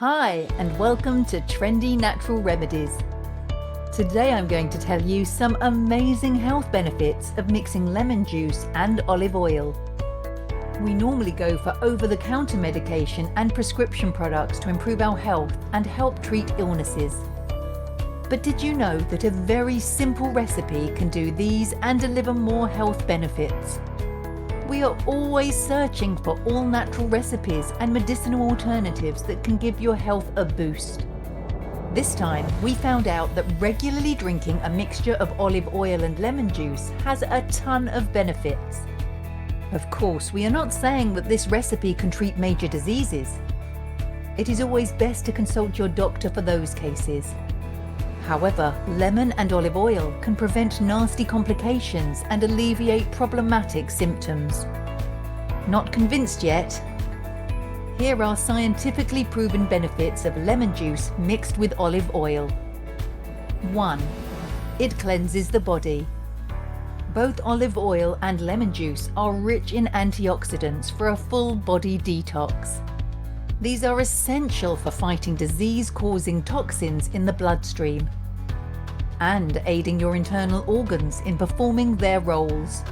Hi, and welcome to Trendy Natural Remedies. Today I'm going to tell you some amazing health benefits of mixing lemon juice and olive oil. We normally go for over-the-counter medication and prescription products to improve our health and help treat illnesses. But did you know that a very simple recipe can do these and deliver more health benefits? We are always searching for all-natural recipes and medicinal alternatives that can give your health a boost. This time, we found out that regularly drinking a mixture of olive oil and lemon juice has a ton of benefits. Of course, we are not saying that this recipe can treat major diseases. It is always best to consult your doctor for those cases. However, lemon and olive oil can prevent nasty complications and alleviate problematic symptoms. Not convinced yet? Here are scientifically proven benefits of lemon juice mixed with olive oil. 1. It cleanses the body. Both olive oil and lemon juice are rich in antioxidants for a full body detox. These are essential for fighting disease-causing toxins in the bloodstream and aiding your internal organs in performing their roles.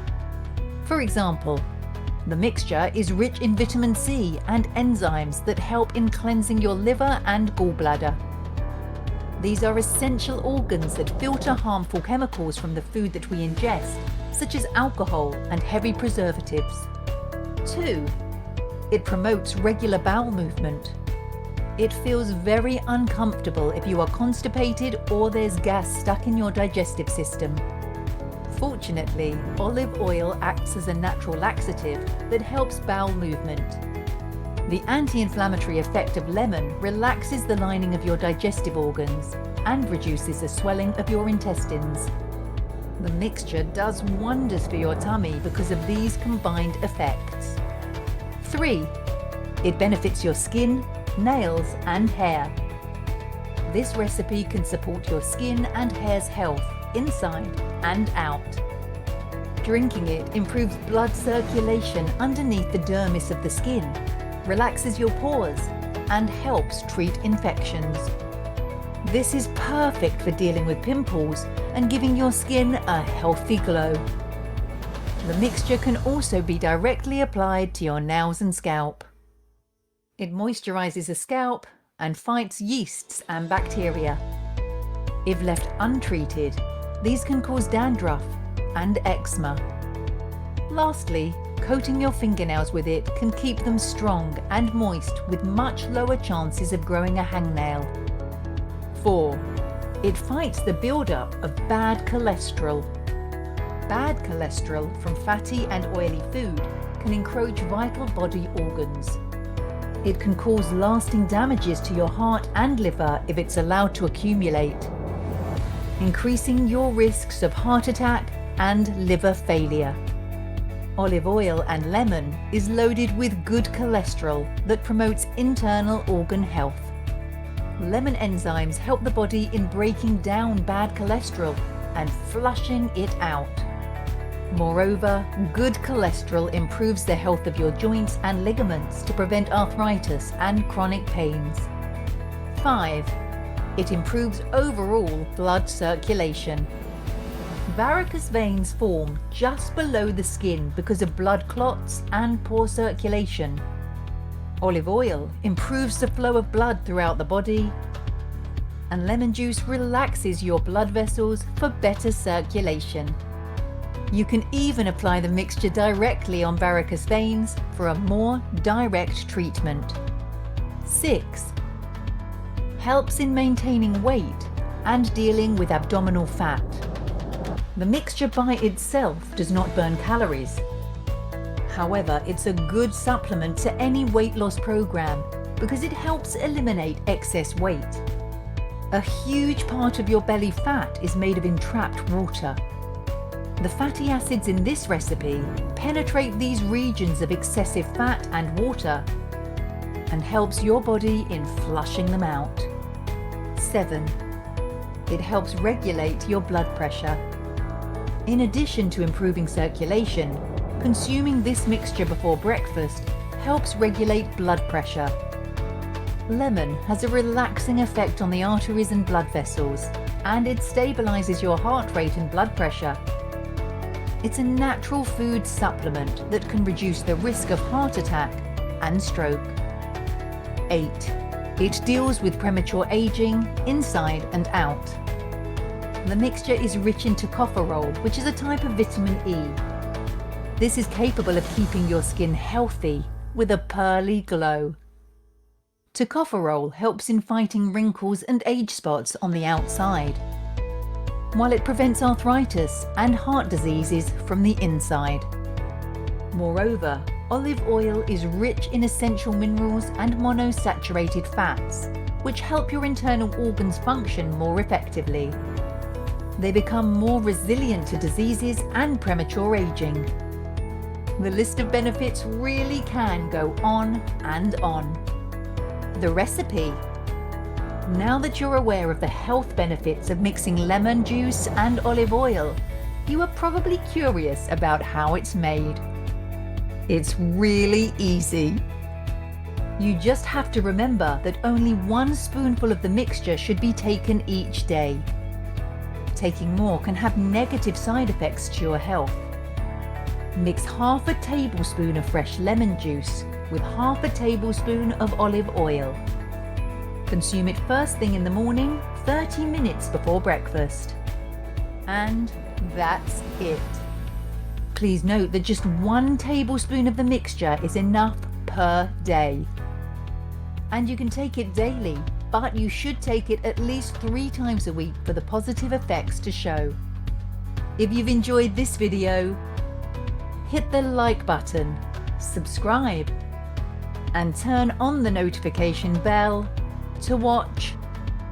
For example, the mixture is rich in vitamin C and enzymes that help in cleansing your liver and gallbladder. These are essential organs that filter harmful chemicals from the food that we ingest, such as alcohol and heavy preservatives. 2. It promotes regular bowel movement. It feels very uncomfortable if you are constipated or there's gas stuck in your digestive system. Fortunately, olive oil acts as a natural laxative that helps bowel movement. The anti-inflammatory effect of lemon relaxes the lining of your digestive organs and reduces the swelling of your intestines. The mixture does wonders for your tummy because of these combined effects. 3. It benefits your skin, nails and hair. This recipe can support your skin and hair's health inside and out. Drinking it improves blood circulation underneath the dermis of the skin, relaxes your pores and helps treat infections. This is perfect for dealing with pimples and giving your skin a healthy glow. The mixture can also be directly applied to your nails and scalp. It moisturizes the scalp and fights yeasts and bacteria. If left untreated, these can cause dandruff and eczema. Lastly, coating your fingernails with it can keep them strong and moist with much lower chances of growing a hangnail. 4. It fights the buildup of bad cholesterol. Bad cholesterol from fatty and oily food can encroach vital body organs. It can cause lasting damages to your heart and liver if it's allowed to accumulate, increasing your risks of heart attack and liver failure. Olive oil and lemon is loaded with good cholesterol that promotes internal organ health. Lemon enzymes help the body in breaking down bad cholesterol and flushing it out. Moreover, good cholesterol improves the health of your joints and ligaments to prevent arthritis and chronic pains. 5. It improves overall blood circulation. Varicose veins form just below the skin because of blood clots and poor circulation. Olive oil improves the flow of blood throughout the body, and lemon juice relaxes your blood vessels for better circulation. You can even apply the mixture directly on varicose veins for a more direct treatment. 6. Helps in maintaining weight and dealing with abdominal fat. The mixture by itself does not burn calories. However, it's a good supplement to any weight loss program because it helps eliminate excess weight. A huge part of your belly fat is made of entrapped water. The fatty acids in this recipe penetrate these regions of excessive fat and water and helps your body in flushing them out. 7. It helps regulate your blood pressure. In addition to improving circulation, consuming this mixture before breakfast helps regulate blood pressure. Lemon has a relaxing effect on the arteries and blood vessels, and it stabilizes your heart rate and blood pressure. It's a natural food supplement that can reduce the risk of heart attack and stroke. 8. It deals with premature aging inside and out. The mixture is rich in tocopherol, which is a type of vitamin E. This is capable of keeping your skin healthy with a pearly glow. Tocopherol helps in fighting wrinkles and age spots on the outside, while it prevents arthritis and heart diseases from the inside. Moreover, olive oil is rich in essential minerals and monosaturated fats, which help your internal organs function more effectively. They become more resilient to diseases and premature aging. The list of benefits really can go on and on. The recipe. Now that you're aware of the health benefits of mixing lemon juice and olive oil, you are probably curious about how it's made. It's really easy. You just have to remember that only 1 spoonful of the mixture should be taken each day. Taking more can have negative side effects to your health. Mix half a tablespoon of fresh lemon juice with half a tablespoon of olive oil. Consume it first thing in the morning, 30 minutes before breakfast. And that's it. Please note that just 1 tablespoon of the mixture is enough per day. And you can take it daily, but you should take it at least 3 times a week for the positive effects to show. If you've enjoyed this video, hit the like button, subscribe, and turn on the notification bell to watch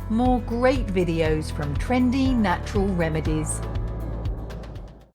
more great videos from Trendy Natural Remedies.